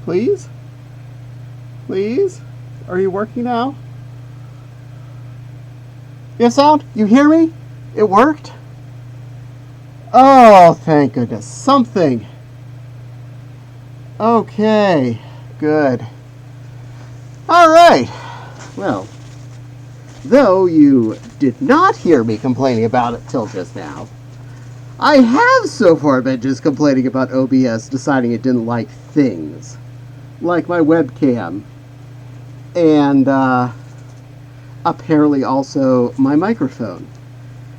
Please? Please? Are you working now? You have sound? You hear me? It worked? Oh, thank goodness. Something. Okay. Good. Alright. Well, though you did not hear me complaining about it till just now, I have so far been just complaining about OBS deciding it didn't like things. Like my webcam. And, apparently also my microphone.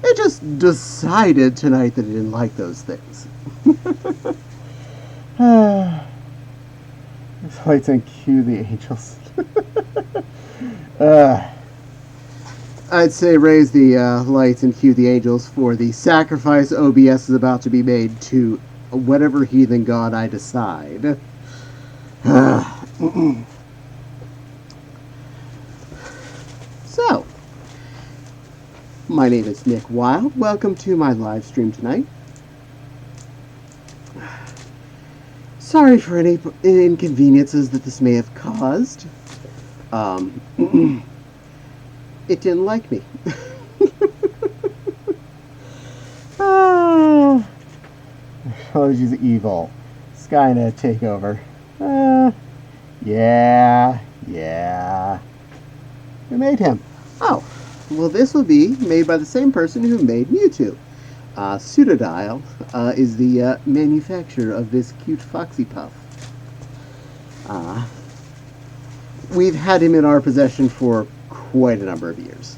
It just decided tonight that it didn't like those things. Lights and cue the angels. I'd say raise the lights and cue the angels for the sacrifice OBS is about to be made to whatever heathen god I decide. So, my name is Nick Wilde. Welcome to my live stream tonight. Sorry for any inconveniences that this may have caused. It didn't like me. Technology's evil. Skynet takeover. Yeah. Who made him? Oh, well, this will be made by the same person who made Mewtwo. Pseudodial is the manufacturer of this cute foxy puff. We've had him in our possession for quite a number of years.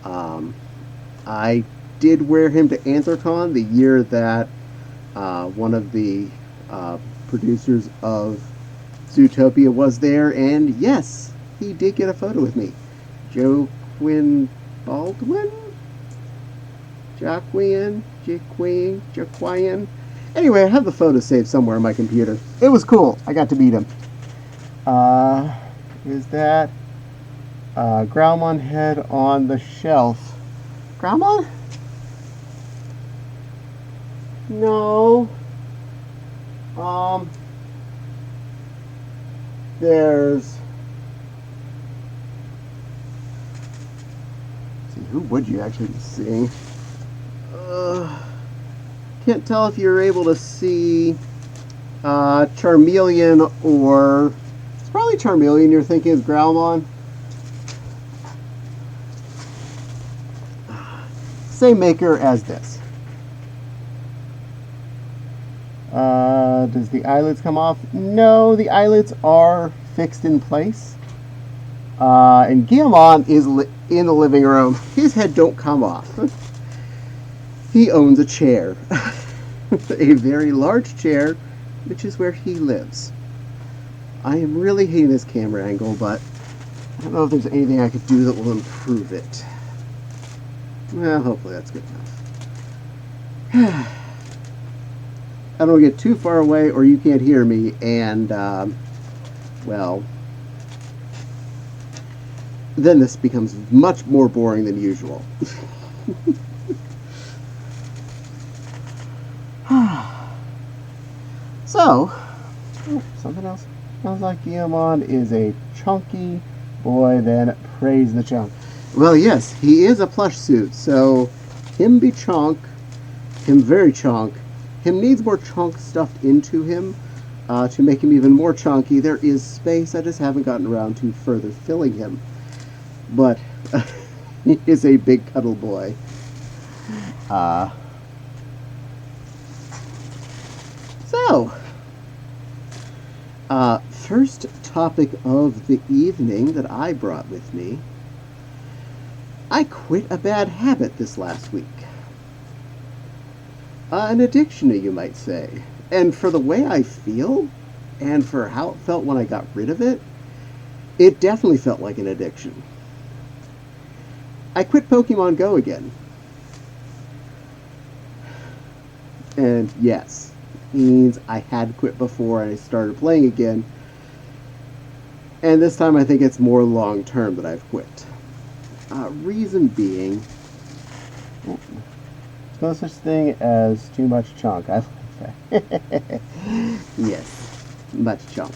I did wear him to Anthrocon the year that one of the producers of Zootopia was there, and yes, he did get a photo with me. Joaquin Baldwin? Jaquin? Anyway, I have the photo saved somewhere on my computer. It was cool. I got to meet him. Is that Growlmon head on the shelf? Growlmon? No. There's... Let's see, who would you actually be seeing? Can't tell if you're able to see Charmeleon or... It's probably Charmeleon you're thinking is Growlmon. Same maker as this. Does the eyelids come off? No, the eyelids are fixed in place. And Guillemon is in the living room. His head don't come off. He owns a chair. A very large chair, which is where he lives. I am really hating this camera angle, but I don't know if there's anything I could do that will improve it. Well, hopefully that's good enough. I don't get too far away or you can't hear me, and, well, then this becomes much more boring than usual. So, something else. Sounds like Guillemon is a chunky boy, then praise the chunk. Well, yes, he is a plush suit, so him be chunk, him very chunk, him needs more chunk stuffed into him to make him even more chunky. There is space, I just haven't gotten around to further filling him. But he is a big cuddle boy. First topic of the evening that I brought with me. I quit a bad habit this last week. An addiction, you might say. And for the way I feel, and for how it felt when I got rid of it, it definitely felt like an addiction. I quit Pokemon Go again. And yes, means I had quit before and I started playing again. And this time I think it's more long term that I've quit. Reason being, there's no such thing as too much chunk. I like that. Yes, much chunk.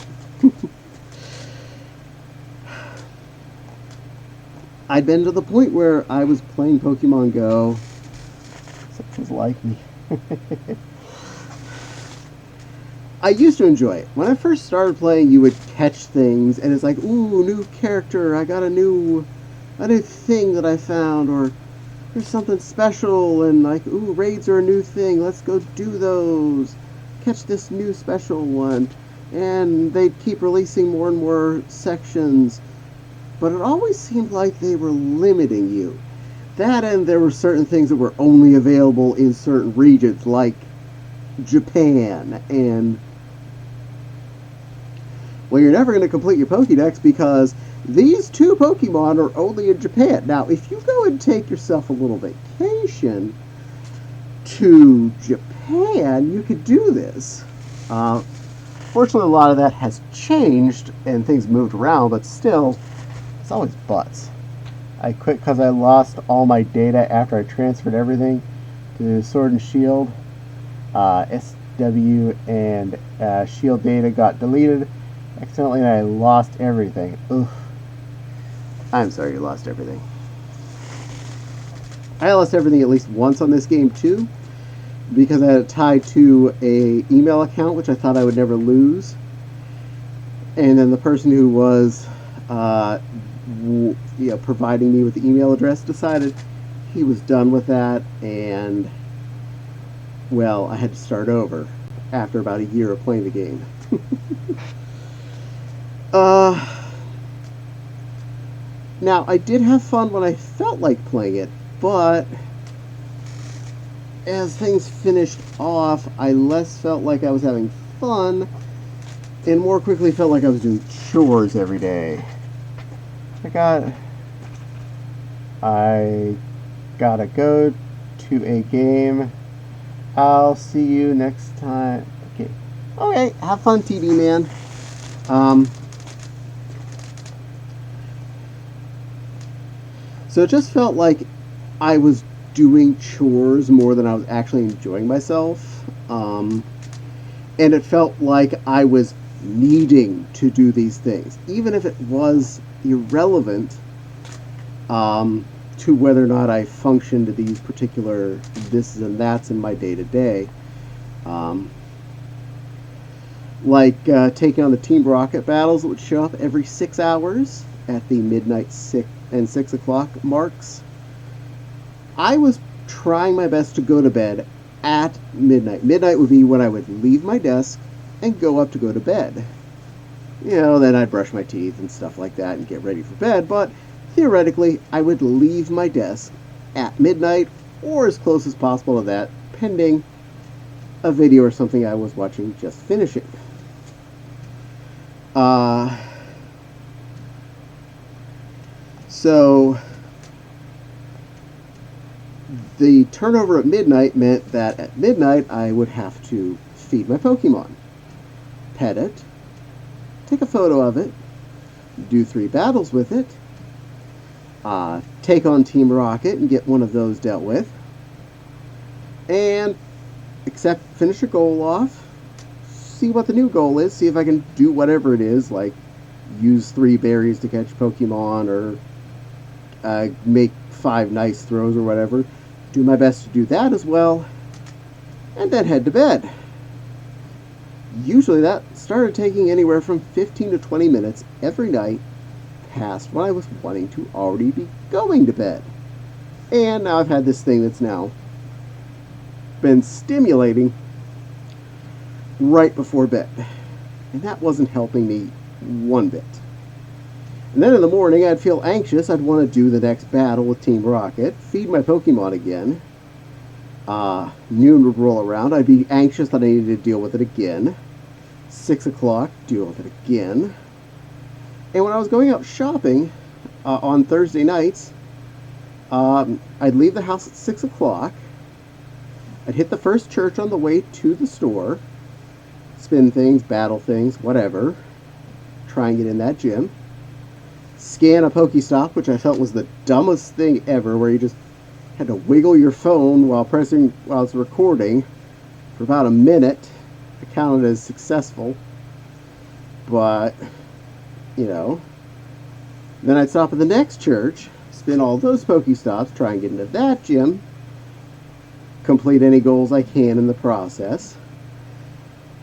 I'd been to the point where I was playing Pokemon Go. Such was like me. I used to enjoy it. When I first started playing, you would catch things, and it's like, ooh, new character, I got a new thing that I found, or there's something special, and like, ooh, raids are a new thing, let's go do those. Catch this new special one. And they'd keep releasing more and more sections, but it always seemed like they were limiting you. That, and there were certain things that were only available in certain regions, like Japan, and well, you're never going to complete your Pokédex because these 2 Pokemon are only in Japan. Now, if you go and take yourself a little vacation to Japan, you could do this. Fortunately, a lot of that has changed and things moved around, but still, it's always butts. I quit because I lost all my data after I transferred everything to Sword and Shield. SW and Shield data got deleted accidentally, and I lost everything. Ugh. I'm sorry you lost everything. I lost everything at least once on this game too, because I had it tied to a email account which I thought I would never lose, and then the person who was providing me with the email address decided he was done with that, and well, I had to start over after about a year of playing the game. Now, I did have fun when I felt like playing it, but as things finished off, I less felt like I was having fun and more quickly felt like I was doing chores every day. I gotta go to a game. I'll see you next time. Okay, have fun, TV man. So it just felt like I was doing chores more than I was actually enjoying myself. And it felt like I was needing to do these things, even if it was irrelevant to whether or not I functioned to these particular this and that's in my day-to-day. Like taking on the Team Rocket battles that would show up every 6 hours at the midnight 6 and 6 o'clock marks. I was trying my best to go to bed at midnight. Midnight would be when I would leave my desk and go up to go to bed. Then I'd brush my teeth and stuff like that and get ready for bed, but theoretically, I would leave my desk at midnight or as close as possible to that, pending a video or something I was watching just finishing. So the turnover at midnight meant that at midnight I would have to feed my Pokemon, pet it, take a photo of it, do 3 battles with it, take on Team Rocket and get one of those dealt with, and finish a goal off, see what the new goal is, see if I can do whatever it is, like use 3 berries to catch Pokemon, or make 5 nice throws or whatever. Do my best to do that as well, and then head to bed. Usually that started taking anywhere from 15 to 20 minutes every night past when I was wanting to already be going to bed. And now I've had this thing that's now been stimulating right before bed, and that wasn't helping me one bit. And then in the morning I'd feel anxious. I'd want to do the next battle with Team Rocket, feed my Pokemon again. Noon would roll around. I'd be anxious that I needed to deal with it again. 6 o'clock, deal with it again. And when I was going out shopping on Thursday nights, I'd leave the house at 6 o'clock. I'd hit the first church on the way to the store, spin things, battle things, whatever, try and get in that gym, scan a Pokestop, which I felt was the dumbest thing ever, where you just had to wiggle your phone while it's recording for about a minute. I counted as successful. But, you know, then I'd stop at the next church, spin all those Pokestops, try and get into that gym, complete any goals I can in the process,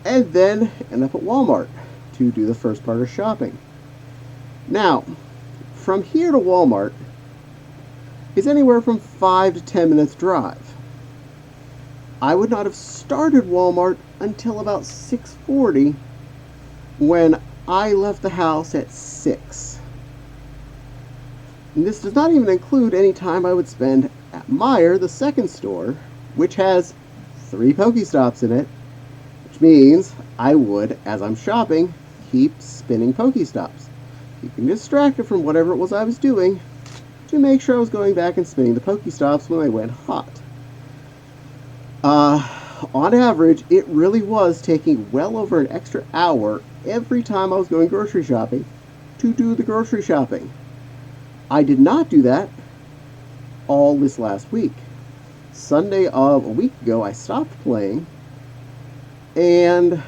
and then end up at Walmart to do the first part of shopping. Now, from here to Walmart is anywhere from 5 to 10 minutes drive. I would not have started Walmart until about 6:40 when I left the house at 6. And this does not even include any time I would spend at Meijer, the second store, which has 3 Pokestops in it, which means I would, as I'm shopping, keep spinning Pokestops, keeping distracted from whatever it was I was doing to make sure I was going back and spinning the Pokestops when they went hot. On average, it really was taking well over an extra hour every time I was going grocery shopping to do the grocery shopping. I did not do that all this last week. Sunday of a week ago, I stopped playing, and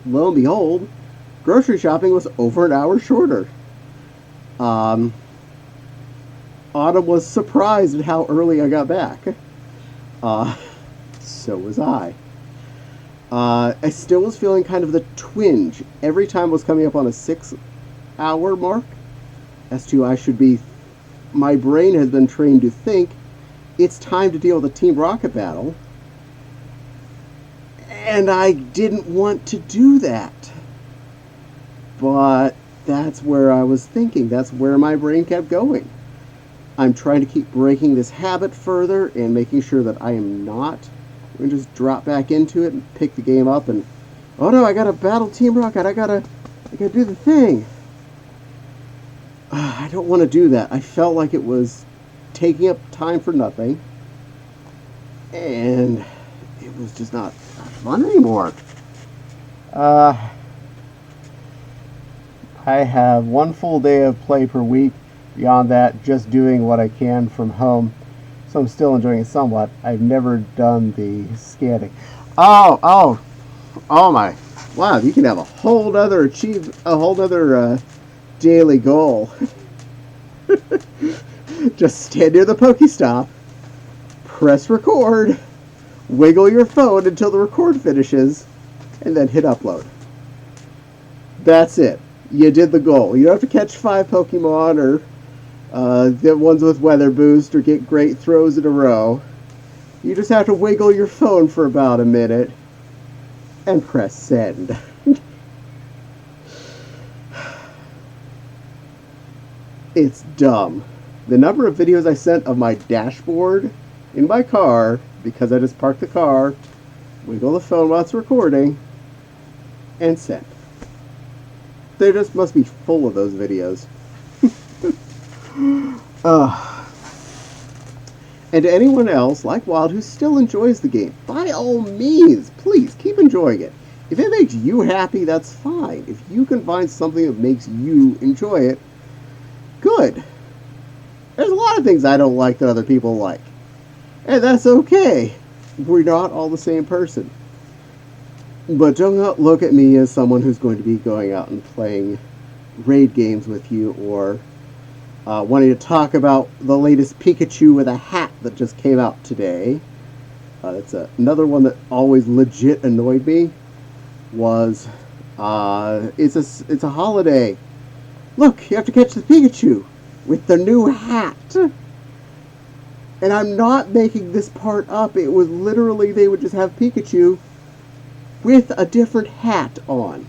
lo and behold, grocery shopping was over an hour shorter. Autumn was surprised at how early I got back. So was I. I still was feeling kind of the twinge every time I was coming up on a 6-hour mark as to my brain has been trained to think it's time to deal with a Team Rocket battle, and I didn't want to do that. But that's where I was thinking. That's where my brain kept going. I'm trying to keep breaking this habit further and making sure that I am not going to just drop back into it and pick the game up and, oh no, I gotta battle Team Rocket, I gotta do the thing. I don't want to do that. I felt like it was taking up time for nothing, and it was just not fun anymore. I have 1 full day of play per week. Beyond that, just doing what I can from home. So I'm still enjoying it somewhat. I've never done the scanning. Oh my. Wow, you can have a whole other daily goal. Just stand near the Pokestop, press record, wiggle your phone until the record finishes, and then hit upload. That's it. You did the goal. You don't have to catch 5 Pokemon or get ones with weather boost or get great throws in a row. You just have to wiggle your phone for about a minute and press send. It's dumb. The number of videos I sent of my dashboard in my car, because I just parked the car, wiggle the phone while it's recording, and send. There just must be full of those videos. And to anyone else, like Wild, who still enjoys the game, by all means, please, keep enjoying it. If it makes you happy, that's fine. If you can find something that makes you enjoy it, good. There's a lot of things I don't like that other people like. And that's okay. We're not all the same person. But don't look at me as someone who's going to be going out and playing raid games with you, or wanting to talk about the latest Pikachu with a hat that just came out today. That's another one that always legit annoyed me. Was it's a holiday. Look, you have to catch the Pikachu with the new hat. And I'm not making this part up. It was literally, they would just have Pikachu with a different hat on.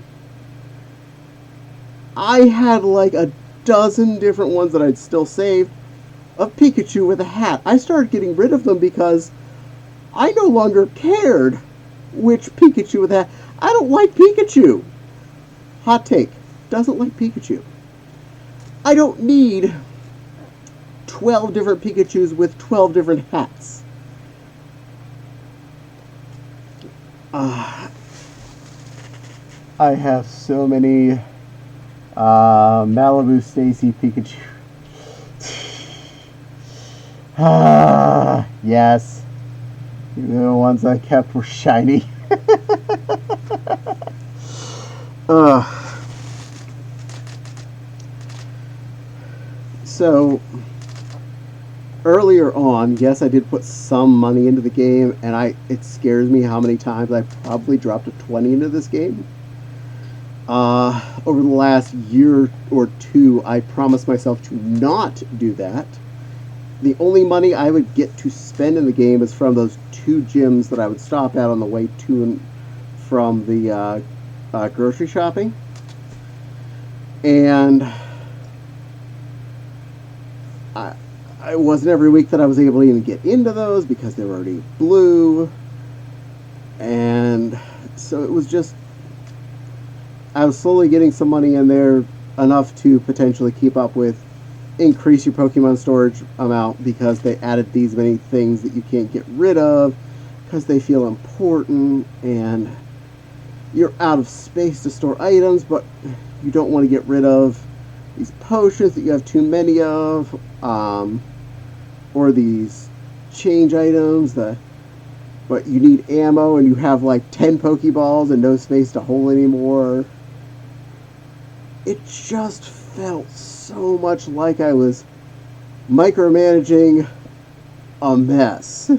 I had like a dozen different ones that I'd still saved of Pikachu with a hat. I started getting rid of them because I no longer cared which Pikachu with a hat. I don't like Pikachu. Hot take. Doesn't like Pikachu. I don't need 12 different Pikachus with 12 different hats. I have so many Malibu Stacy Pikachu. Yes. The ones I kept were shiny. Uh, so earlier on, yes, I did put some money into the game, and it scares me how many times I probably dropped a 20 into this game. Over the last year or two, I promised myself to not do that. The only money I would get to spend in the game is from those 2 gyms that I would stop at on the way to and from the grocery shopping. And it wasn't every week that I was able to even get into those because they were already blue. And so it was just, I was slowly getting some money in there, enough to potentially keep up with increase your Pokemon storage amount, because they added these many things that you can't get rid of because they feel important, and you're out of space to store items, but you don't want to get rid of these potions that you have too many of, or these change items but you need ammo and you have like 10 Pokeballs and no space to hold anymore. It just felt so much like I was micromanaging a mess.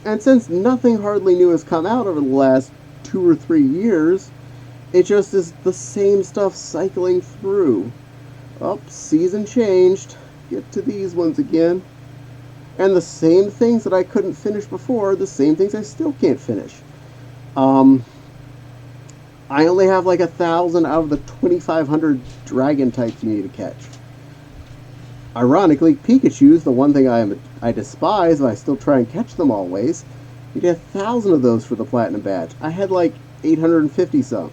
And since nothing hardly new has come out over the last 2 or 3 years, it just is the same stuff cycling through. Oh, season changed. Get to these ones again. And the same things that I couldn't finish before, the same things I still can't finish. I only have like 1,000 out of the 2,500 dragon types you need to catch. Ironically, Pikachu's the one thing I despise, but I still try and catch them always. You get 1,000 of those for the Platinum Badge. I had like 850 some.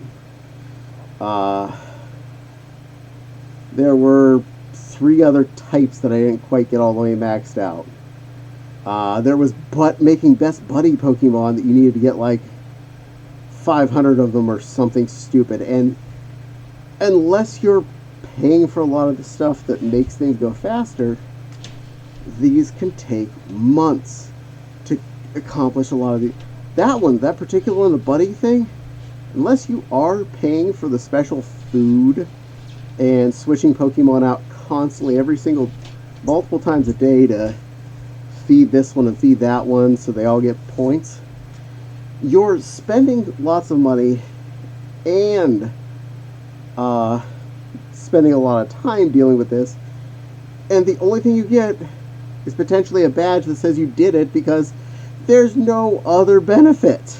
There were 3 other types that I didn't quite get all the way maxed out. There was making best buddy Pokemon that you needed to get like 500 of them or something stupid. And unless you're paying for a lot of the stuff that makes things go faster, these can take months to accomplish a lot of that particular one, the buddy thing, unless you are paying for the special food and switching Pokemon out constantly multiple times a day to feed this one and feed that one so they all get points, you're spending lots of money and spending a lot of time dealing with this, and the only thing you get is potentially a badge that says you did it, because there's no other benefit.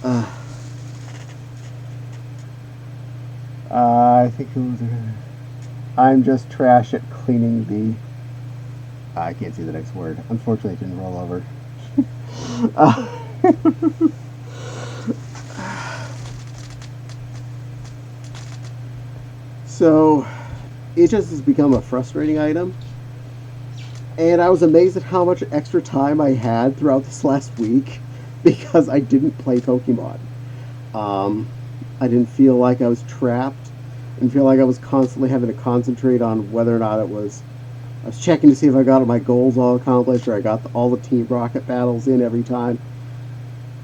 I think it was. I'm just trash at cleaning the. I can't see the next word. Unfortunately, it didn't roll over. So, it just has become a frustrating item. And I was amazed at how much extra time I had throughout this last week because I didn't play Pokemon. I didn't feel like I was trapped. I didn't feel like I was constantly having to concentrate on whether or not I was checking to see if I got my goals all accomplished, or I got all the Team Rocket battles in every time.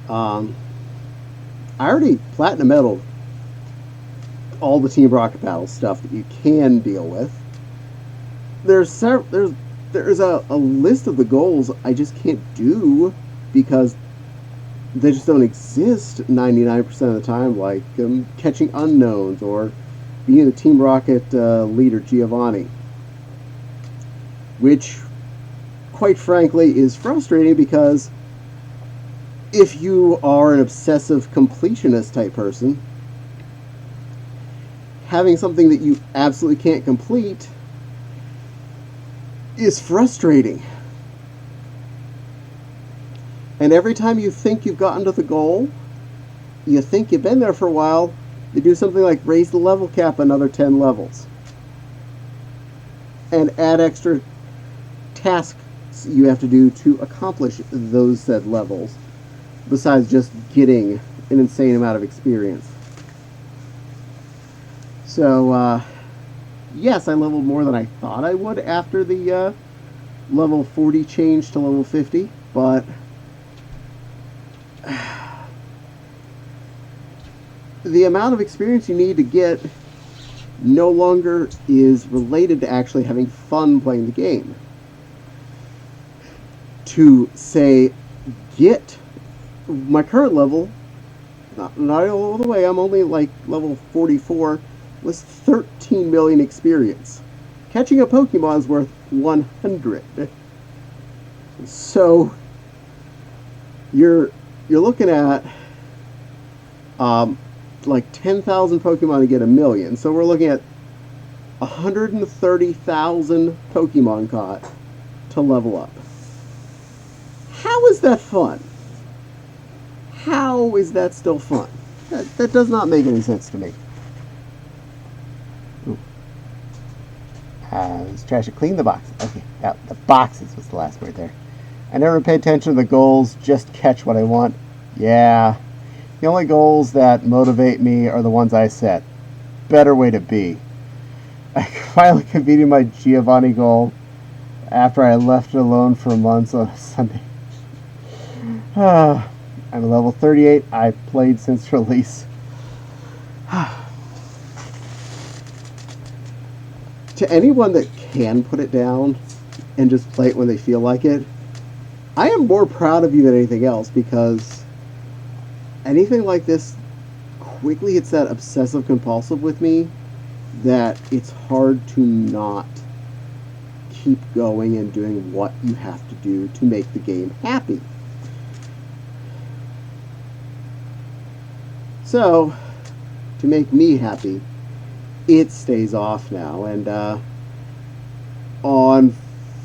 I already Platinum Medal all the Team Rocket battle stuff that you can deal with. There's a list of the goals I just can't do because they just don't exist 99% of the time, like catching unknowns or being the Team Rocket leader Giovanni, which quite frankly is frustrating, because if you are an obsessive completionist type person, having something that you absolutely can't complete is frustrating. And every time you think you've gotten to the goal, you think you've been there for a while, you do something like raise the level cap another 10 levels. And add extra tasks you have to do to accomplish those said levels, besides just getting an insane amount of experience. So, yes, I leveled more than I thought I would after the level 40 change to level 50, but the amount of experience you need to get no longer is related to actually having fun playing the game. To say, get my current level, not all the way, I'm only like level 44, was 13 million experience. Catching a Pokemon is worth 100. So you're looking at like 10,000 Pokemon to get a million. So we're looking at 130,000 Pokemon caught to level up. How is that fun? How is that still fun? That does not make any sense to me. Let's try to clean the box. Okay, yeah, the boxes was the last word there. I never pay attention to the goals, just catch what I want. Yeah, the only goals that motivate me are the ones I set. Better way to be. I finally completed my Giovanni goal after I left it alone for months on a Sunday. I'm level 38. I've played since release. To anyone that can put it down and just play it when they feel like it, I am more proud of you than anything else, because anything like this quickly hits that obsessive compulsive with me that it's hard to not keep going and doing what you have to do to make the game happy. So, to make me happy, it stays off now. And on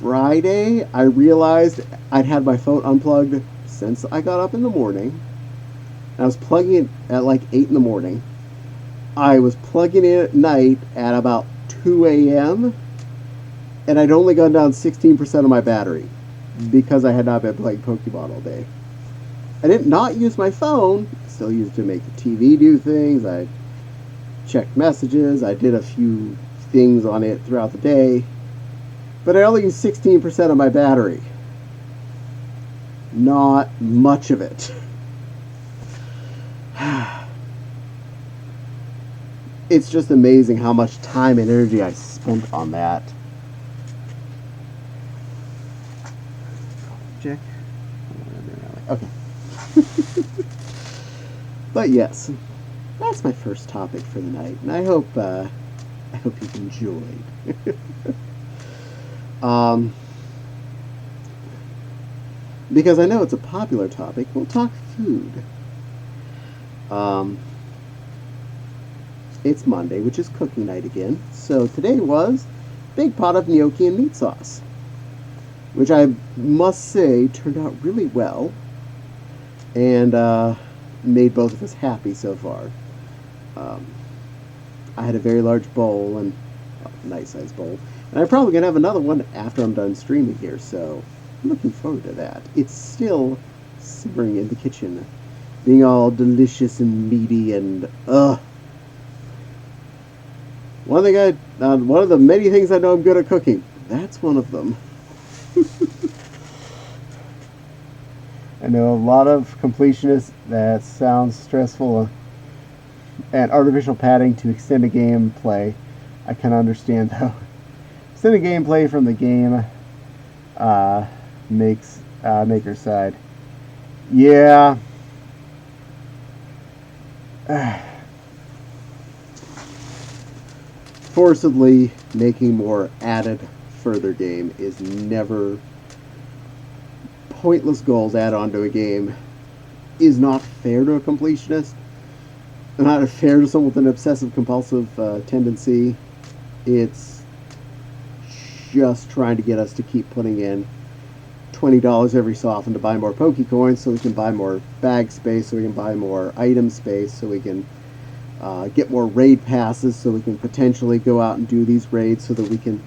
Friday, I realized I'd had my phone unplugged since I got up in the morning. I was plugging it at like 8 in the morning. I was plugging it at night at about 2 a.m. And I'd only gone down 16% of my battery because I had not been playing Pokemon all day. I did not use my phone. Still used it to make the TV do things. I checked messages. I did a few things on it throughout the day. But I only used 16% of my battery. Not much of it. It's just amazing how much time and energy I spent on that. Check. Okay. But yes, that's my first topic for the night, and I hope you've enjoyed. Because I know it's a popular topic, we'll talk food. It's Monday, which is cooking night again. So today was big pot of gnocchi and meat sauce, which I must say turned out really well, and made both of us happy so far. I had a very large bowl, and a nice sized bowl, and I'm probably going to have another one after I'm done streaming here, so I'm looking forward to that. It's still simmering in the kitchen, being all delicious and meaty, and one of the many things I know I'm good at cooking. That's one of them. I know a lot of completionists that sounds stressful and artificial padding to extend a gameplay. I can understand though. Extended gameplay from the game maker's side. Yeah. Forcibly making more added further game is never pointless goals add on to a game is not fair to a completionist, not fair to someone with an obsessive compulsive tendency. It's just trying to get us to keep putting in $20 every so often to buy more Pokecoins so we can buy more bag space, so we can buy more item space, so we can get more raid passes, so we can potentially go out and do these raids, so that we can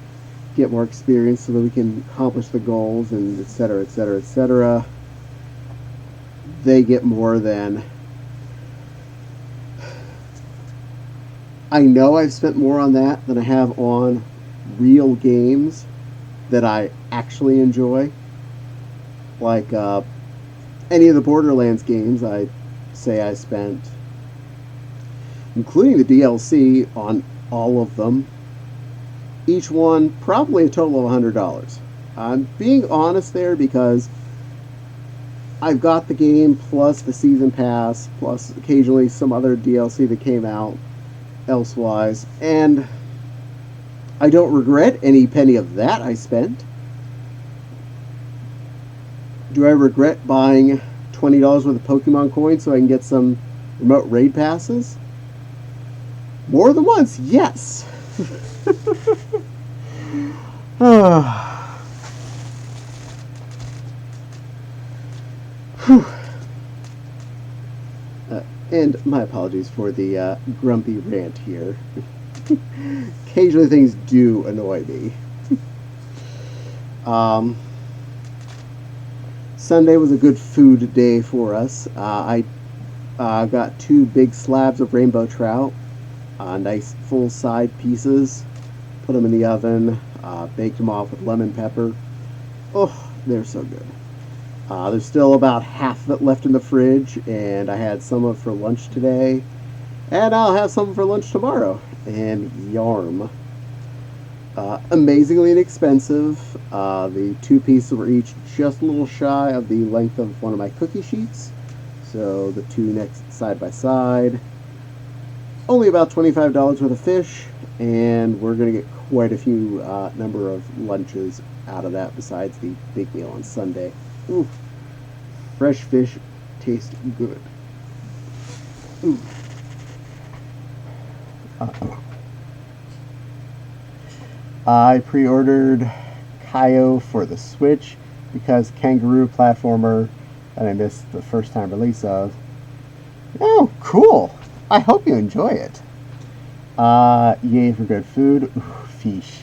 get more experience, so that we can accomplish the goals, and etc., etc., etc. They get more than... I know I've spent more on that than I have on real games that I actually enjoy. Like any of the Borderlands games, I'd say I spent including the DLC on all of them. Each one probably a total of $100. I'm being honest there because I've got the game plus the season pass plus occasionally some other DLC that came out elsewise, and I don't regret any penny of that I spent. Do I regret buying $20 worth of Pokemon coins so I can get some remote raid passes? More than once, yes. And my apologies for the grumpy rant here. Occasionally things do annoy me. Sunday was a good food day for us. I got 2 big slabs of rainbow trout, nice full side pieces, put them in the oven, baked them off with lemon pepper. Oh, they're so good. There's still about half of it left in the fridge, and I had some of it for lunch today, and I'll have some for lunch tomorrow. And yarm. Amazingly inexpensive. The 2 pieces were each just a little shy of the length of one of my cookie sheets. So the 2 next side by side. Only about $25 worth of fish, and we're going to get quite a few number of lunches out of that besides the big meal on Sunday. Ooh, fresh fish tastes good. Ooh. I pre-ordered Kaio for the Switch because kangaroo platformer that I missed the first time release of. Oh, cool! I hope you enjoy it. Yay for good food. Ooh, fish.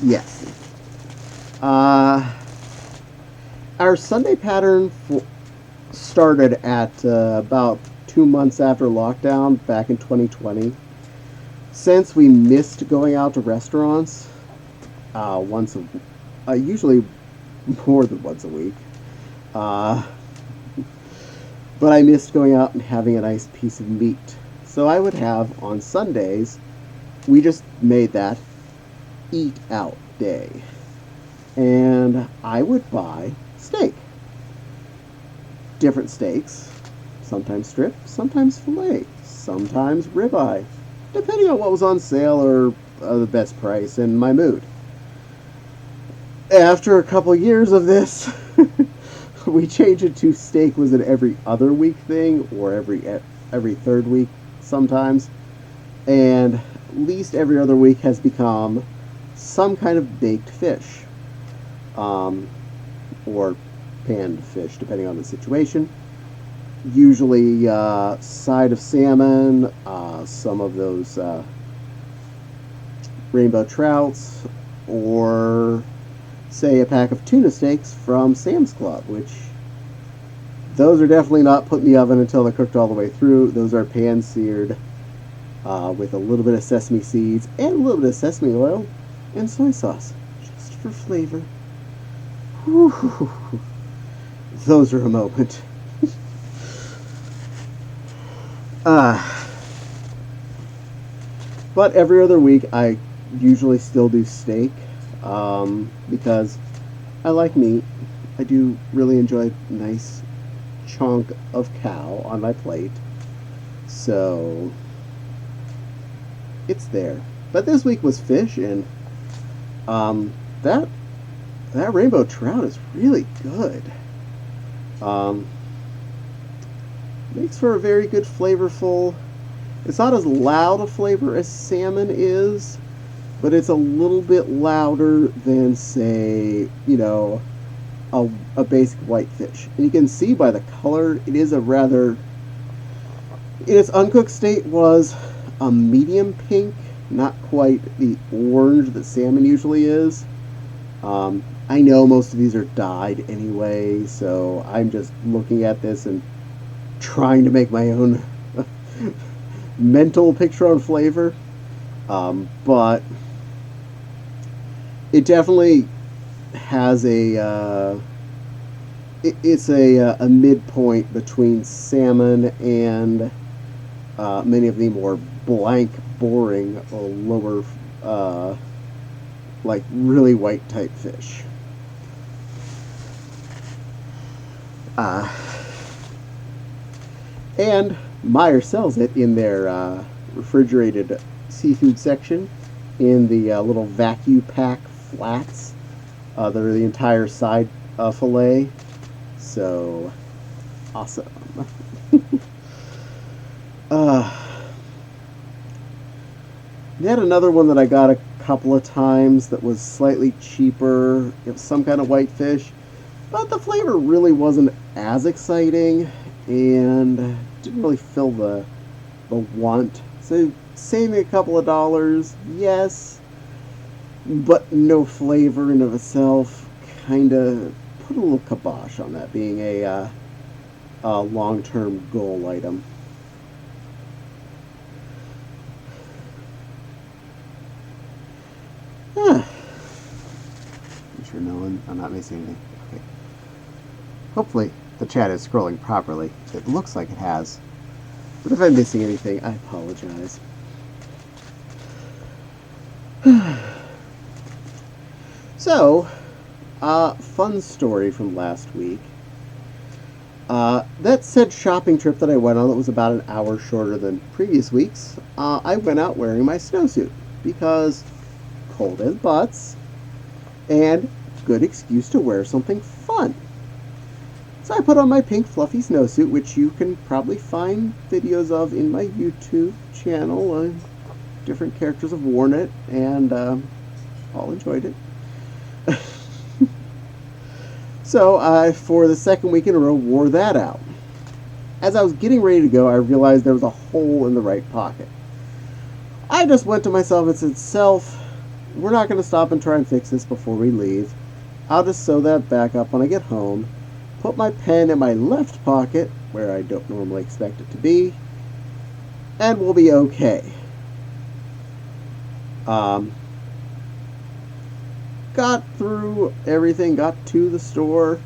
Yes. Our Sunday pattern started at about 2 months after lockdown back in 2020. Since we missed going out to restaurants usually more than once a week, but I missed going out and having a nice piece of meat. So I would have on Sundays, we just made that eat out day, and I would buy steak. Different steaks, sometimes strip, sometimes filet, sometimes ribeye, depending on what was on sale or the best price and my mood. After a couple years of this, we changed it to steak was an every other week thing, or every third week sometimes, and at least every other week has become some kind of baked fish, or panned fish, depending on the situation. Usually side of salmon, some of those rainbow trouts, or say a pack of tuna steaks from Sam's Club, which those are definitely not put in the oven until they're cooked all the way through. Those are pan seared with a little bit of sesame seeds and a little bit of sesame oil and soy sauce, just for flavor. Whew. Those are a moment. But every other week I usually still do steak because I like meat. I do really enjoy a nice chunk of cow on my plate, so it's there. But this week was fish, and that rainbow trout is really good. Makes for a very good flavorful. It's not as loud a flavor as salmon is, but it's a little bit louder than, say, a basic whitefish. And you can see by the color, it is a rather, in its uncooked state, was a medium pink, not quite the orange that salmon usually is. I know most of these are dyed anyway, so I'm just looking at this and trying to make my own mental picture on flavor. But it definitely has it's a midpoint between salmon and many of the more blank, boring, lower, like really white type fish. And Meyer sells it in their refrigerated seafood section in the little vacuum pack flats that are the entire side fillet. So awesome. Yet another one that I got a couple of times that was slightly cheaper. It was some kind of whitefish, but the flavor really wasn't as exciting and didn't really fill the want. So saving a couple of dollars, yes, but no flavor in of itself kind of put a little kibosh on that being a long-term goal item. I'm sure I'm not missing anything. Okay. Hopefully the chat is scrolling properly. It looks like it has. But if I'm missing anything, I apologize. So, fun story from last week. That said shopping trip that I went on that was about an hour shorter than previous weeks, I went out wearing my snowsuit because cold as butts and good excuse to wear something fun. So I put on my pink fluffy snowsuit, which you can probably find videos of in my YouTube channel. Different characters have worn it, and all enjoyed it. So I, for the second week in a row, wore that out. As I was getting ready to go, I realized there was a hole in the right pocket. I just went to myself and said, "Self, we're not going to stop and try and fix this before we leave. I'll just sew that back up when I get home, put my pen in my left pocket, where I don't normally expect it to be, and we'll be okay." Got through everything, got to the store,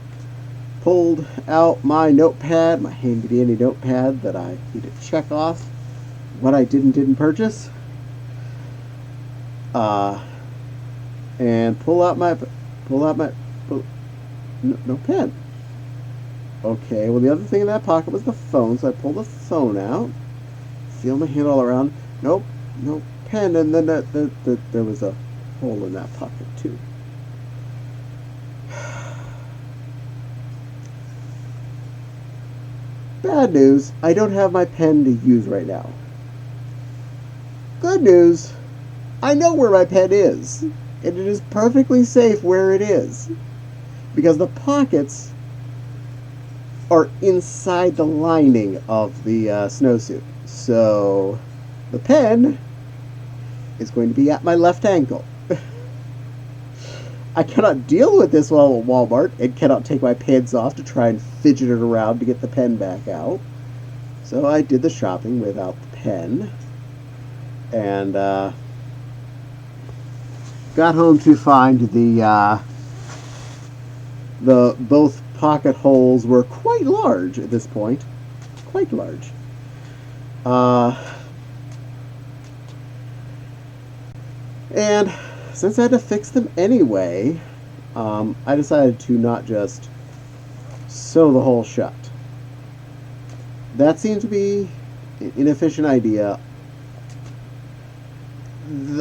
pulled out my notepad, my handy-dandy notepad that I need to check off what I did and didn't purchase, and pull out my no pen. Okay, well, the other thing in that pocket was the phone, so I pulled the phone out, feel my hand all around. Nope, no pen, and then there was a hole in that pocket too. Bad news, I don't have my pen to use right now. Good news, I know where my pen is, and it is perfectly safe where it is, because the pockets are inside the lining of the snowsuit. So the pen is going to be at my left ankle. I cannot deal with this while at Walmart and cannot take my pants off to try and fidget it around to get the pen back out. So I did the shopping without the pen, and got home to find the both pocket holes were quite large at this point. Quite large. And since I had to fix them anyway, I decided to not just sew the hole shut. That seemed to be an inefficient idea.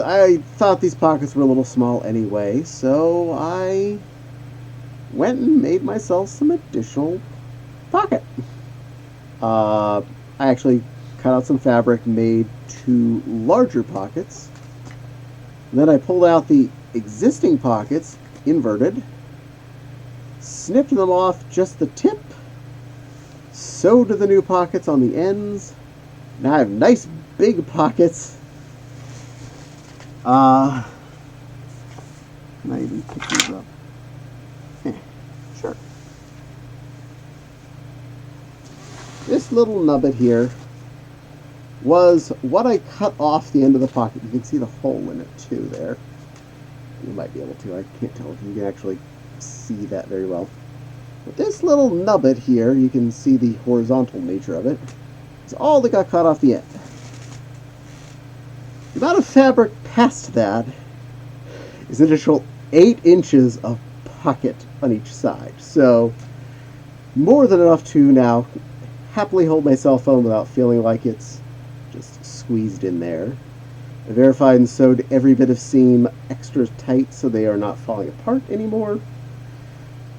I thought these pockets were a little small anyway, so I went and made myself some additional pocket. I actually cut out some fabric, made 2 larger pockets. Then I pulled out the existing pockets, inverted, snipped them off just the tip, sewed the new pockets on the ends. Now I have nice big pockets. Can I even pick these up? Sure. This little nubbit here was what I cut off the end of the pocket. You can see the hole in it too there. You might be able to. I can't tell if you can actually see that very well. But this little nubbit here, you can see the horizontal nature of it. It's all that got cut off the end. The amount of fabric past that is an additional 8 inches of pocket on each side. So, more than enough to now happily hold my cell phone without feeling like it's just squeezed in there. I verified and sewed every bit of seam extra tight so they are not falling apart anymore.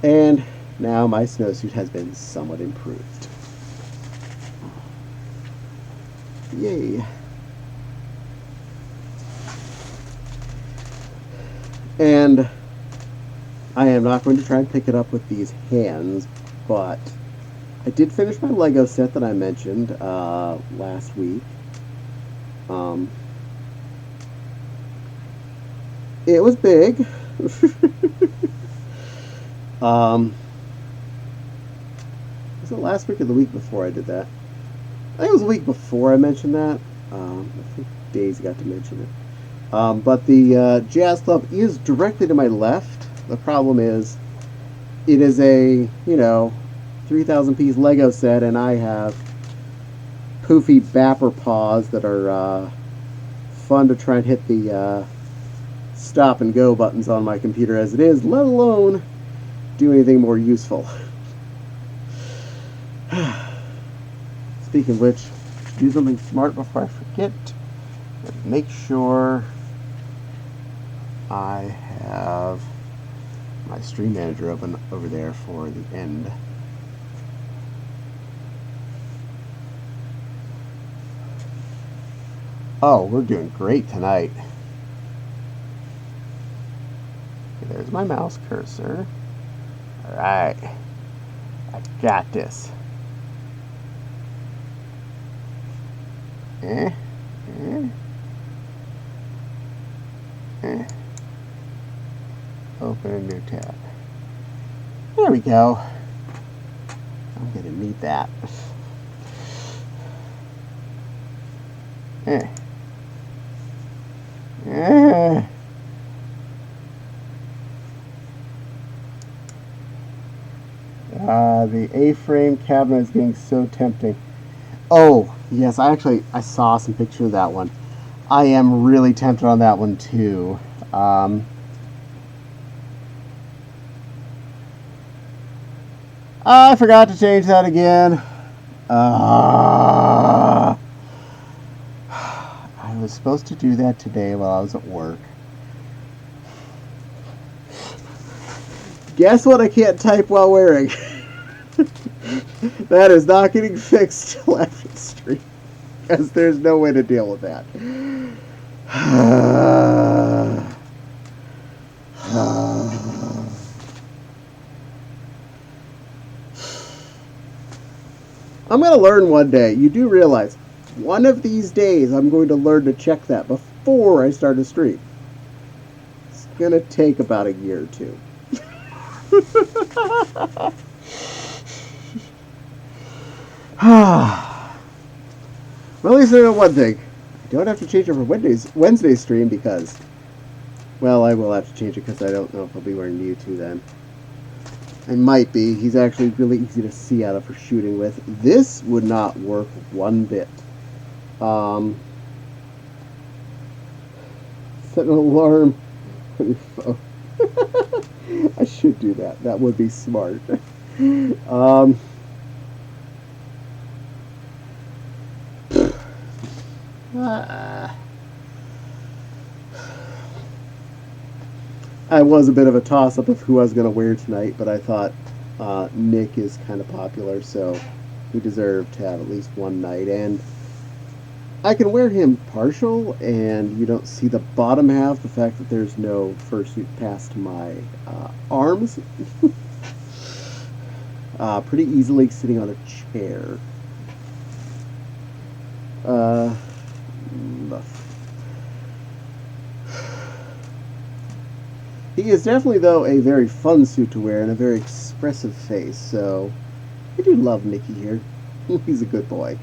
And now my snowsuit has been somewhat improved. Yay. And I am not going to try and pick it up with these hands, but I did finish my Lego set that I mentioned last week. It was big. Was it last week or the week before I did that? I think it was the week before I mentioned that. I think Daisy got to mention it. But the Jazz Club is directly to my left. The problem is, it is a, 3,000 piece Lego set, and I have poofy bapper paws that are fun to try and hit the stop and go buttons on my computer as it is, let alone do anything more useful. Speaking of which, do something smart before I forget. Make sure I have my stream manager open over there for the end. Oh, we're doing great tonight. Okay, there's my mouse cursor. Alright. I got this. Open a new tab. There we go. I'm gonna need that. The A-frame cabinet is getting so tempting. Oh, yes, I saw some pictures of that one. I am really tempted on that one, too. I forgot to change that again. I was supposed to do that today while I was at work. Guess what I can't type while wearing? That is not getting fixed till after the stream, because there's no way to deal with that. I'm going to learn one day. You do realize, one of these days I'm going to learn to check that before I start a stream. It's going to take about a year or two. Well, at least I know one thing. I don't have to change it for Wednesday's stream because, well, I will have to change it because I don't know if I'll be wearing Mewtwo then. I might be. He's actually really easy to see out of for shooting with. This would not work one bit. Set an alarm on your phone. I should do that. That would be smart. I was a bit of a toss-up of who I was going to wear tonight, but I thought Nick is kind of popular, so he deserved to have at least one night. And I can wear him partial, and you don't see the bottom half, the fact that there's no fursuit past my arms. Pretty easily sitting on a chair. He is definitely, though, a very fun suit to wear and a very expressive face, so I do love Nicky here. He's a good boy.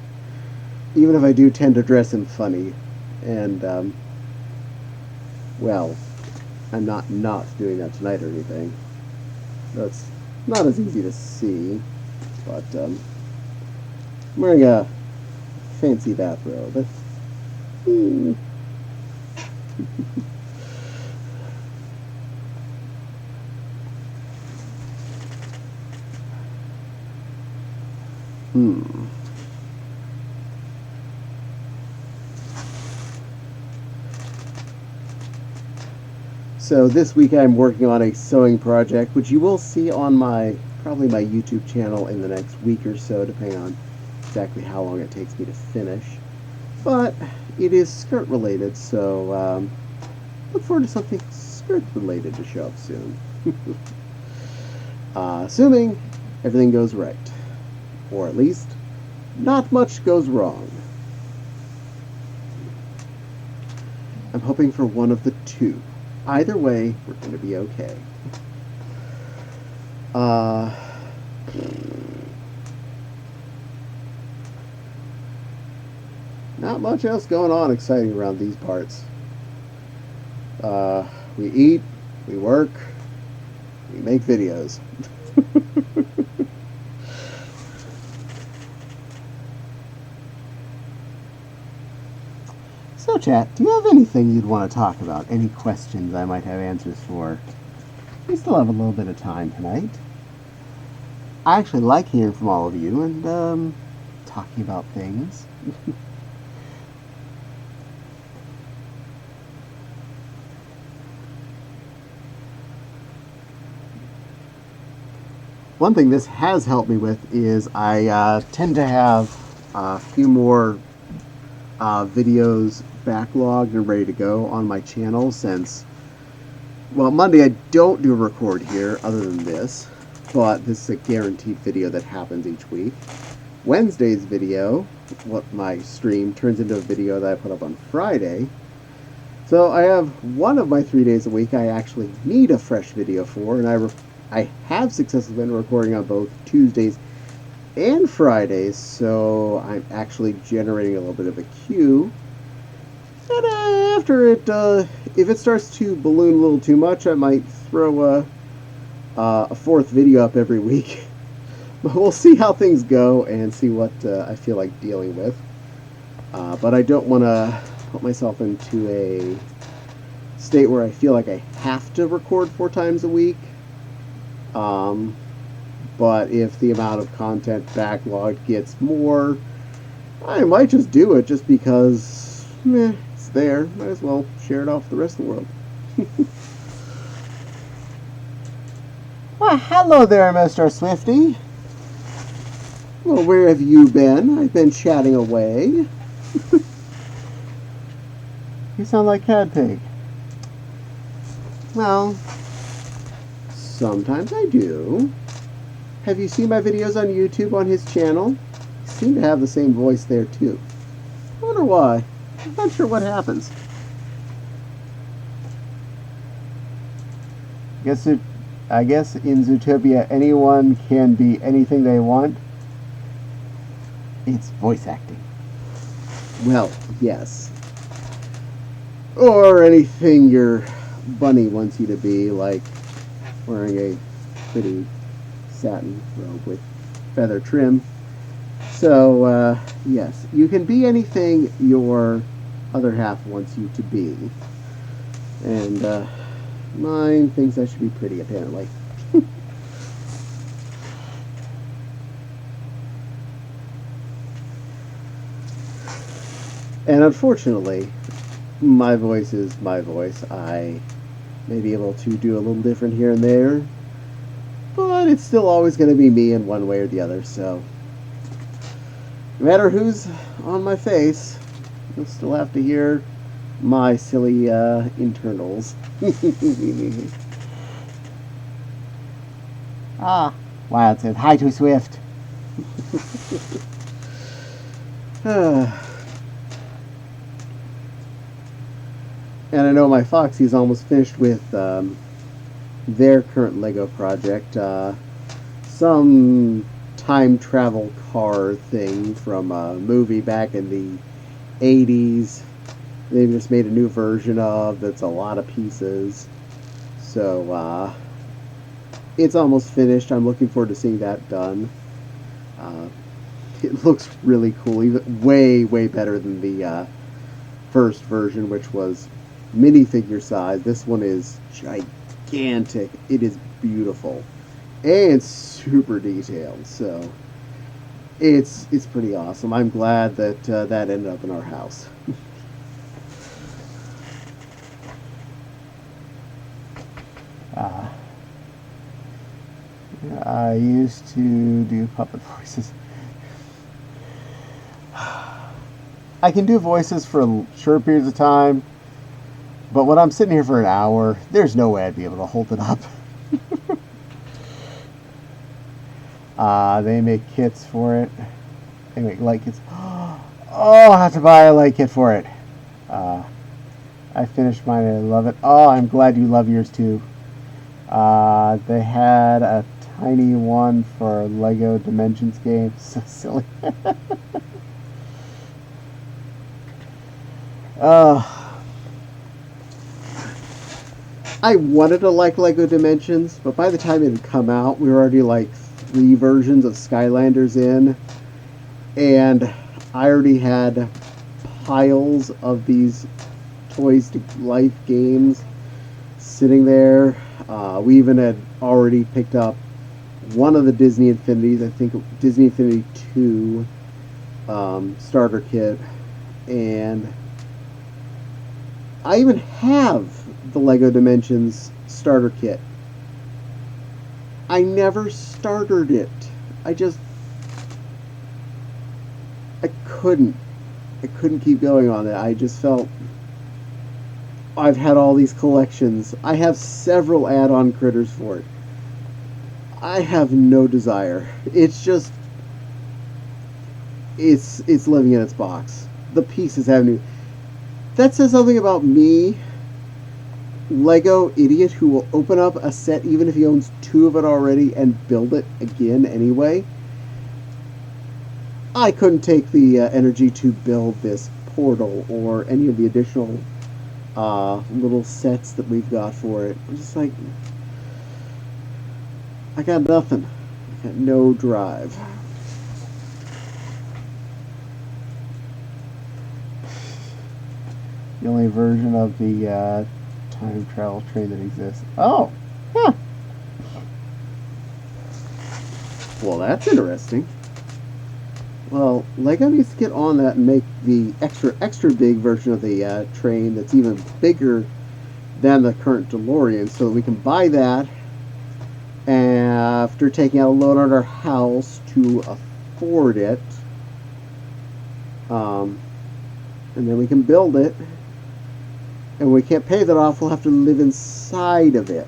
Even if I do tend to dress him funny. And, well, I'm not doing that tonight or anything. That's not as easy to see, but, I'm wearing a fancy bathrobe. So this week I'm working on a sewing project, which you will see on probably my YouTube channel in the next week or so, depending on exactly how long it takes me to finish. But it is skirt related, so look forward to something skirt related to show up soon. Assuming everything goes right, or at least not much goes wrong. I'm hoping for one of the two. Either way, we're going to be okay. Not much else going on exciting around these parts. We eat, we work, we make videos. So chat, do you have anything you'd want to talk about? Any questions I might have answers for? We still have a little bit of time tonight. I actually like hearing from all of you and talking about things. One thing this has helped me with is I tend to have a few more videos backlogged and ready to go on my channel since, well, Monday I don't do a record here other than this, but this is a guaranteed video that happens each week. Wednesday's video, my stream, turns into a video that I put up on Friday. So I have one of my 3 days a week I actually need a fresh video for, and I have successfully been recording on both Tuesdays and Fridays, so I'm actually generating a little bit of a queue. And after it, if it starts to balloon a little too much, I might throw a fourth video up every week. But we'll see how things go and see what I feel like dealing with. But I don't want to put myself into a state where I feel like I have to record 4 times a week. But if the amount of content backlogged gets more, I might just do it just because it's there. Might as well share it off with the rest of the world. Well, hello there, Mr. Swifty. Well, where have you been? I've been chatting away. You sound like Cat Pig. Well, sometimes I do. Have you seen my videos on YouTube on his channel? You seem to have the same voice there too. I wonder why. I'm not sure what happens. I guess in Zootopia anyone can be anything they want. It's voice acting. Well, yes. Or anything your bunny wants you to be, like wearing a pretty satin robe with feather trim. So, yes, you can be anything your other half wants you to be. And, mine thinks I should be pretty, apparently. And unfortunately, my voice is my voice. I may be able to do a little different here and there, but it's still always going to be me in one way or the other, so no matter who's on my face, you'll still have to hear my silly internals. Wild says, hi to Swift. And I know my Foxy's almost finished with their current Lego project. Some time travel car thing from a movie back in the 80s. They've just made a new version of that's a lot of pieces. So it's almost finished. I'm looking forward to seeing that done. It looks really cool. Even way better than the first version, which was minifigure size. This one is gigantic. It is beautiful and super detailed. So it's pretty awesome. I'm glad that that ended up in our house. I used to do puppet voices. I can do voices for short periods of time, but when I'm sitting here for an hour, there's no way I'd be able to hold it up. They make kits for it. They make light kits. Oh, I'll have to buy a light kit for it. I finished mine and I love it. Oh, I'm glad you love yours too. They had a tiny one for Lego Dimensions game. So silly. I wanted to like Lego Dimensions, but by the time it had come out, we were already like 3 versions of Skylanders in, and I already had piles of these Toys to Life games sitting there. We even had already picked up one of the Disney Infinities, I think Disney Infinity 2 starter kit, and I even have the Lego Dimensions starter kit. I never started it. I couldn't keep going on it. I just felt I've had all these collections. I have several add-on critters for it. I have no desire. It's just it's living in its box. The pieces have new. That says something about me, Lego idiot, who will open up a set even if he owns 2 of it already and build it again anyway. I couldn't take the energy to build this portal or any of the additional little sets that we've got for it. I'm just like, I got nothing. I got no drive. The only version of the time travel train that exists. Oh, huh. Well, that's interesting. Well, Lego needs to get on that and make the extra big version of the train that's even bigger than the current DeLorean, so that we can buy that after taking out a loan on our house to afford it. And then we can build it. And when we can't pay that off, we'll have to live inside of it.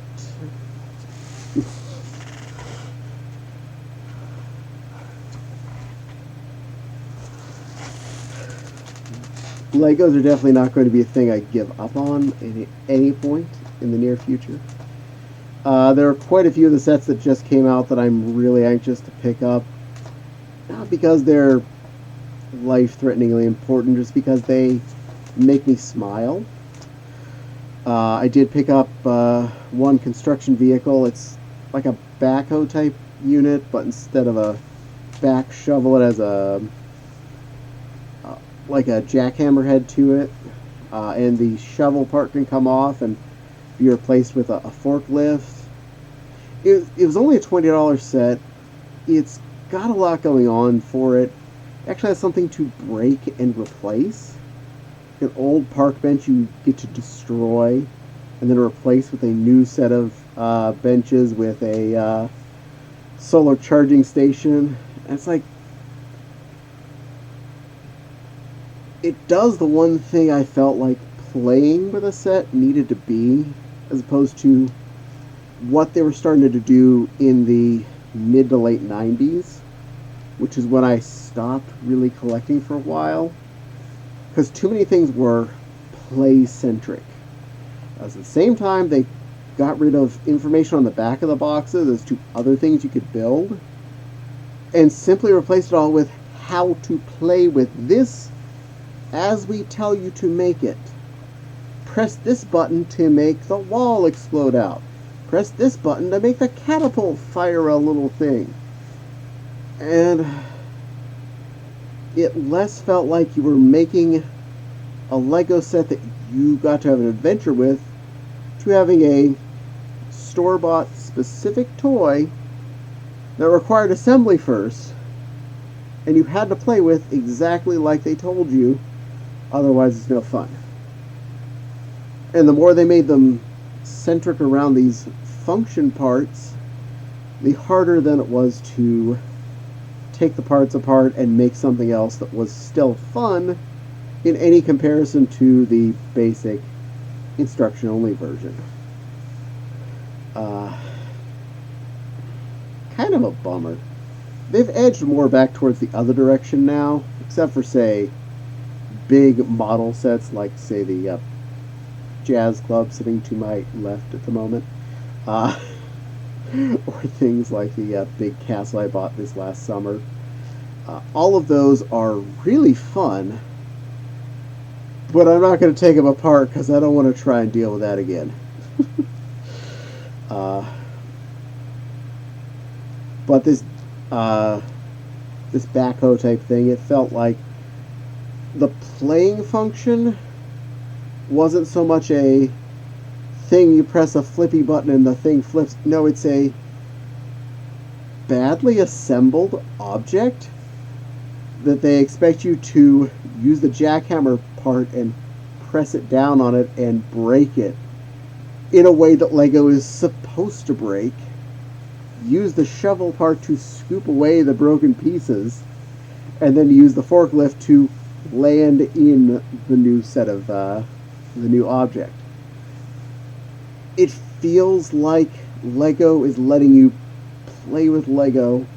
Legos are definitely not going to be a thing I give up on at any point in the near future. There are quite a few of the sets that just came out that I'm really anxious to pick up. Not because they're life-threateningly important, just because they make me smile. I did pick up one construction vehicle. It's like a backhoe type unit, but instead of a back shovel, it has a like a jackhammer head to it, and the shovel part can come off and be replaced with a forklift. It was only a $20 set. It's got a lot going on for it. It actually has something to break and replace. An old park bench you get to destroy and then replace with a new set of benches with a solar charging station. And it's like, it does the one thing I felt like playing with a set needed to be, as opposed to what they were starting to do in the mid to late 90s, which is when I stopped really collecting for a while, because too many things were play-centric. At the same time, they got rid of information on the back of the boxes as to other things you could build, and simply replaced it all with how to play with this as we tell you to make it. Press this button to make the wall explode out. Press this button to make the catapult fire a little thing. And it less felt like you were making a Lego set that you got to have an adventure with to having a store-bought specific toy that required assembly first, and you had to play with exactly like they told you, otherwise it's no fun. And the more they made them centric around these function parts, the harder then it was to take the parts apart and make something else that was still fun in any comparison to the basic instruction-only version. Kind of a bummer. They've edged more back towards the other direction now, except for, say, big model sets like, say, the Jazz Club sitting to my left at the moment. Or things like the big castle I bought this last summer. All of those are really fun, but I'm not going to take them apart because I don't want to try and deal with that again. But this backhoe type thing, it felt like the playing function wasn't so much a thing you press a flippy button and the thing flips. No, it's a badly assembled object that they expect you to use the jackhammer part and press it down on it and break it in a way that Lego is supposed to break. Use the shovel part to scoop away the broken pieces, and then use the forklift to land in the new set of the new object. It feels like Lego is letting you play with Lego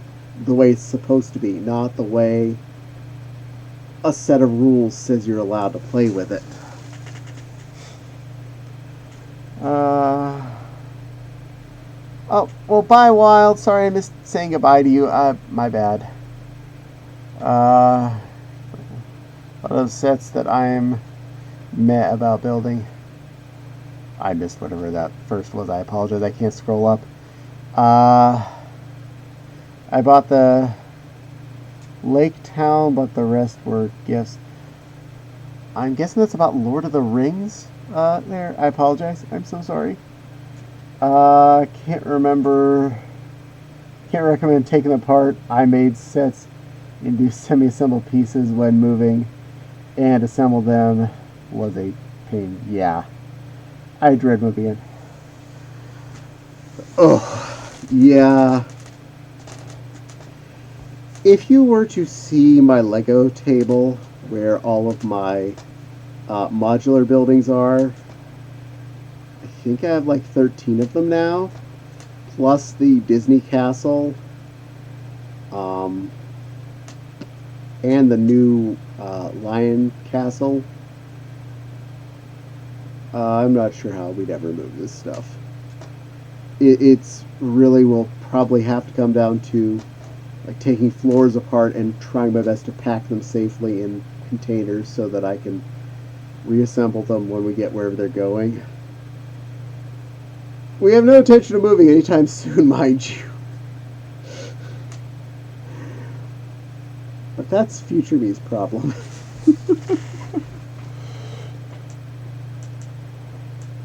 the way it's supposed to be, not the way a set of rules says you're allowed to play with it. Oh, well, bye, Wild. Sorry I missed saying goodbye to you. My bad. One of those sets that I'm meh about building. I missed whatever that first was. I apologize. I can't scroll up. I bought the Lake Town, but the rest were gifts. I'm guessing that's about Lord of the Rings there. I apologize. I'm so sorry. Can't remember. Can't recommend taking them apart. I made sets into semi-assembled pieces when moving, and assemble them was a pain. Yeah. I dread moving in. Oh, yeah. If you were to see my Lego table where all of my modular buildings are, I think I have like 13 of them now, plus the Disney Castle, and the new Lion Castle. I'm not sure how we'd ever move this stuff. It's really will probably have to come down to like taking floors apart and trying my best to pack them safely in containers so that I can reassemble them when we get wherever they're going. We have no intention of moving anytime soon, mind you. But that's future me's problem.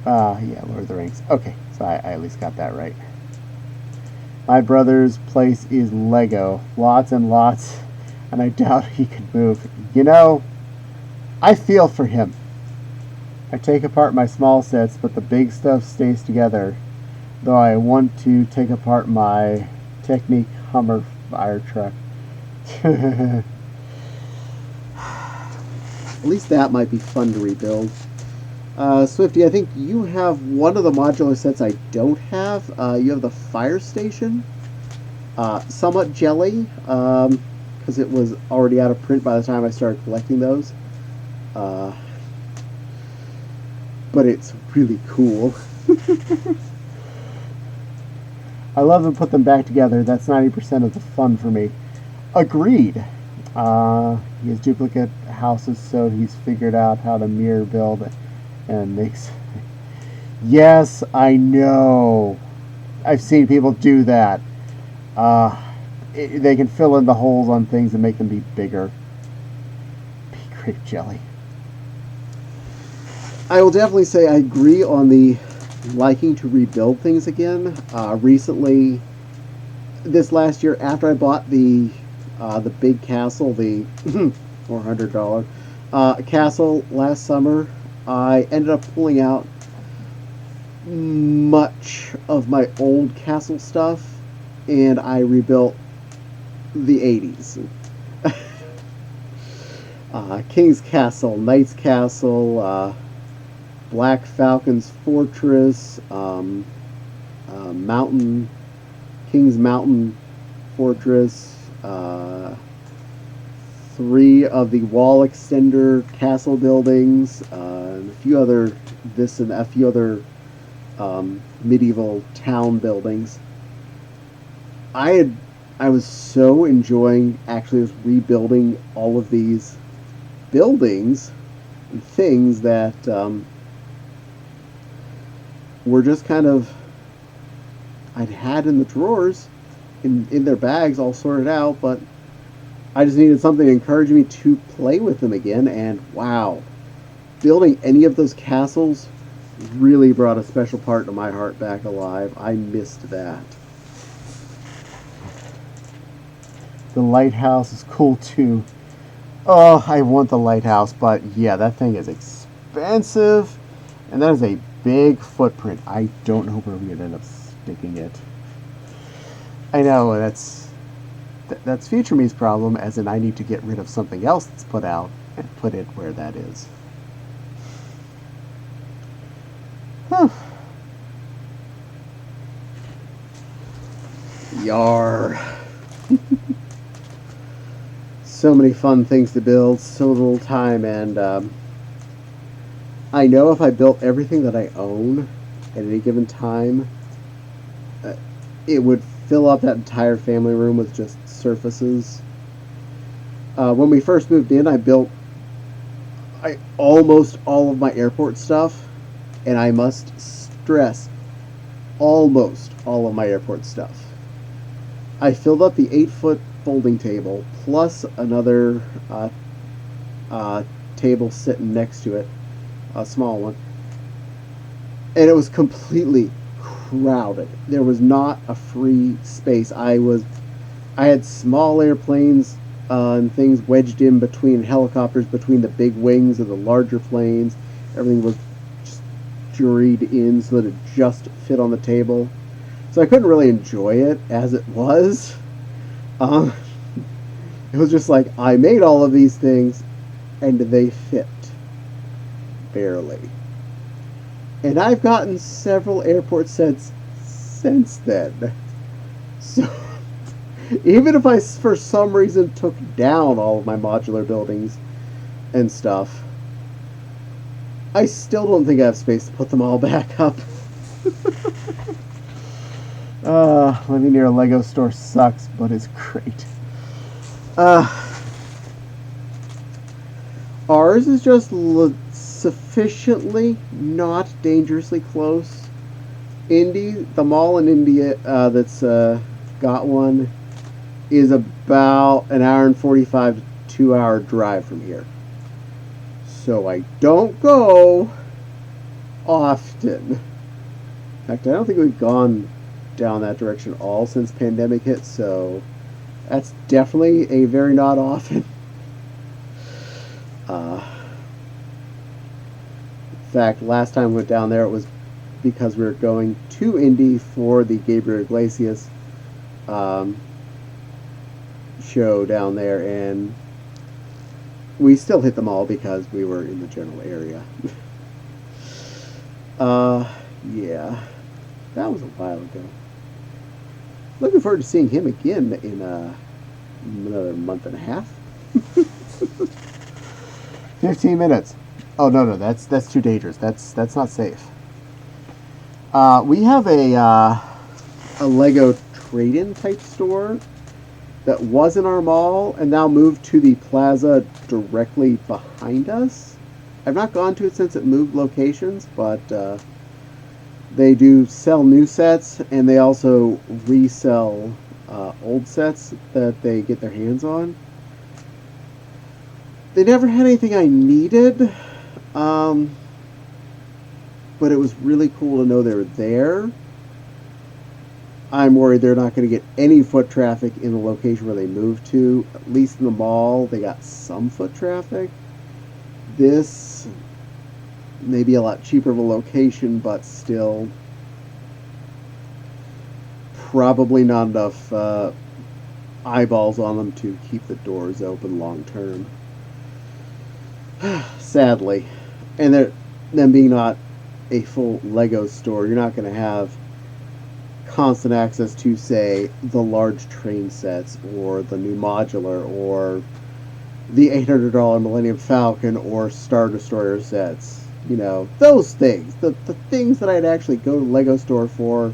Yeah, Lord of the Rings. Okay, so I at least got that right. My brother's place is Lego. Lots and lots, and I doubt he could move. You know, I feel for him. I take apart my small sets, but the big stuff stays together. Though I want to take apart my Technique Hummer fire truck. At least that might be fun to rebuild. Swifty, I think you have one of the modular sets I don't have. You have the fire station. Somewhat jelly, because it was already out of print by the time I started collecting those. But it's really cool. I love to put them back together. That's 90% of the fun for me. Agreed. He has duplicate houses, so he's figured out how to mirror build and makes... Yes, I know. I've seen people do that. They can fill in the holes on things and make them be bigger. Be great jelly. I will definitely say I agree on the liking to rebuild things again. Recently, this last year, after I bought the big castle, the $400 castle last summer, I ended up pulling out much of my old castle stuff, and I rebuilt the 80s. King's Castle, Knight's Castle, Black Falcon's Fortress, Mountain, King's Mountain Fortress, 3 of the wall extender castle buildings, and a few other medieval town buildings. I was so enjoying actually just rebuilding all of these buildings and things that were just kind of I'd had in the drawers in their bags all sorted out, but I just needed something to encourage me to play with them again. And wow, building any of those castles really brought a special part of my heart back alive. I missed that. The lighthouse is cool too. Oh, I want the lighthouse, but yeah, that thing is expensive, and that is a big footprint. I don't know where we're going to end up sticking it. I know, that's future me's problem, as in I need to get rid of something else that's put out and put it where that is. Yar. So many fun things to build, so little time, and I know if I built everything that I own at any given time, it would fill up that entire family room with just surfaces. When we first moved in, I built almost all of my airport stuff, and I must stress, almost all of my airport stuff. I filled up the 8-foot folding table plus another table sitting next to it, a small one, and it was completely crowded. There was not a free space. I had small airplanes and things wedged in between helicopters, between the big wings of the larger planes. Everything was just juried in so that it just fit on the table. So I couldn't really enjoy it as it was. It was just like, I made all of these things, and they fit. Barely. And I've gotten several airport sets since then. So, even if I, for some reason, took down all of my modular buildings and stuff, I still don't think I have space to put them all back up. Living near a Lego store sucks, but it's great. Ours is just sufficiently not dangerously close. The mall in India that's got one is about an hour and 45 to 2 hour drive from here. So I don't go often. In fact, I don't think we've gone down that direction at all since pandemic hit, so that's definitely a very not often. In fact, last time we went down there, it was because we were going to Indy for the Gabriel Iglesias show down there, and we still hit them all because we were in the general area. Yeah, that was a while ago. Looking forward to seeing him again in another month and a half. 15 minutes. Oh no, that's too dangerous. That's not safe. We have a Lego trade-in type store that was in our mall and now moved to the plaza directly behind us. I've not gone to it since it moved locations, but they do sell new sets, and they also resell old sets that they get their hands on. They never had anything I needed. but it was really cool to know they were there. I'm worried they're not going to get any foot traffic in the location where they moved to. At least in the mall, they got some foot traffic. This may be a lot cheaper of a location, but still probably not enough eyeballs on them to keep the doors open long term. Sadly. And them being not a full Lego store, you're not going to have constant access to, say, the large train sets or the new modular or the $800 Millennium Falcon or Star Destroyer sets. You know, those things. The things that I'd actually go to the Lego store for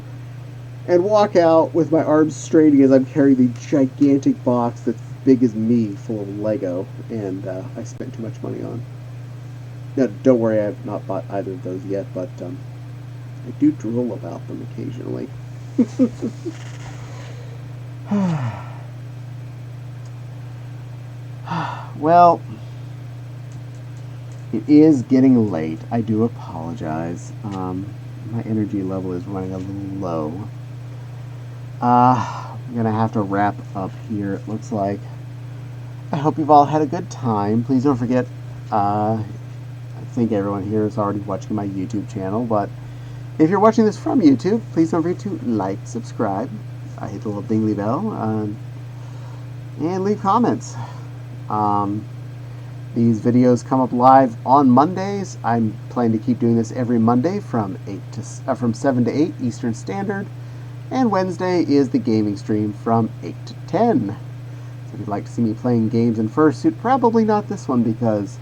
and walk out with my arms straining as I'm carrying the gigantic box that's big as me full of Lego, and I spent too much money on. Now, don't worry, I have not bought either of those yet, but I do drool about them occasionally. Well, it is getting late. I do apologize. My energy level is running a little low. I'm going to have to wrap up here, it looks like. I hope you've all had a good time. Please don't forget, I think everyone here is already watching my YouTube channel, but if you're watching this from YouTube, please don't forget to like, subscribe, hit the little dingly bell, and leave comments. These videos come up live on Mondays. I'm planning to keep doing this every Monday from 7 to 8 Eastern Standard, and Wednesday is the gaming stream from 8 to 10. So if you'd like to see me playing games in fursuit, probably not this one because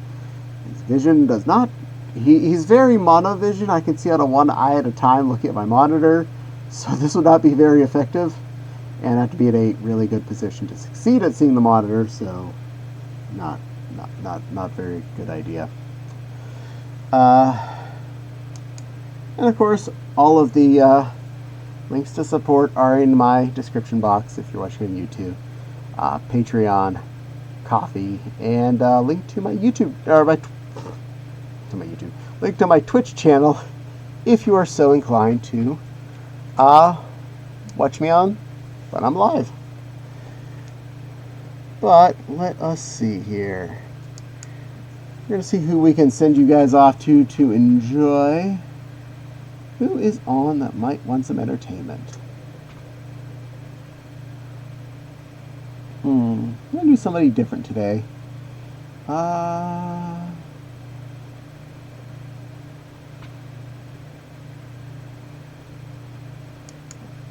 his vision does not. He's very monovision. I can see out of one eye at a time looking at my monitor, so this would not be very effective, and I have to be in a really good position to succeed at seeing the monitor. So, not very good idea. And of course, all of the links to support are in my description box if you're watching on YouTube. Patreon, Coffee, and link to my YouTube link to my Twitch channel if you are so inclined to watch me on when I'm live. But let us see here. We're going to see who we can send you guys off to enjoy. Who is on that might want some entertainment? I'm going to do somebody different today.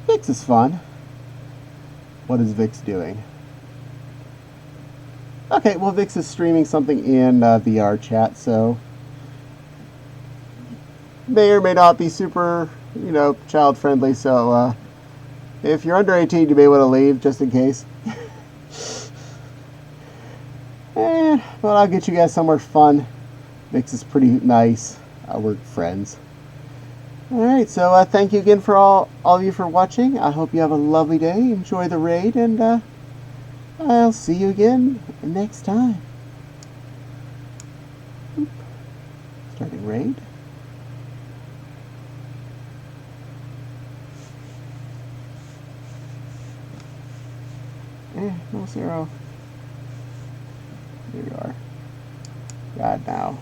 Vix is fun. What is Vix doing? Okay, well, Vix is streaming something in VR chat, so may or may not be super, child friendly. So if you're under 18, you may want to leave just in case. But I'll get you guys somewhere fun. Vix is pretty nice. We're friends. Alright, so thank you again for all of you for watching. I hope you have a lovely day. Enjoy the raid, and I'll see you again next time. Starting raid. No zero. Here we are. God, now.